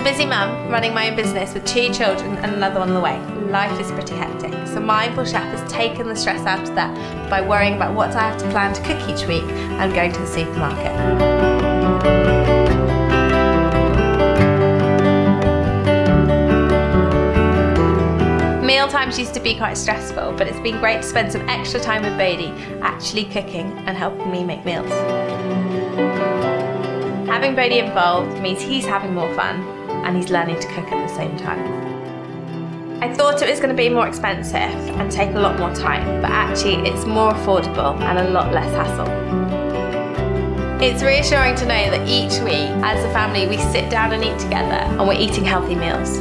a busy mum running my own business with 2 children and another on the way, life is pretty hectic. So Mindful Chef has taken the stress out of that by worrying about what I have to plan to cook each week and going to the supermarket. Meal times used to be quite stressful, but it's been great to spend some extra time with Bodie, actually cooking and helping me make meals. Having Bodie involved means he's having more fun and he's learning to cook at the same time. I thought it was going to be more expensive and take a lot more time, but actually it's more affordable and a lot less hassle. It's reassuring to know that each week, as a family, we sit down and eat together and we're eating healthy meals.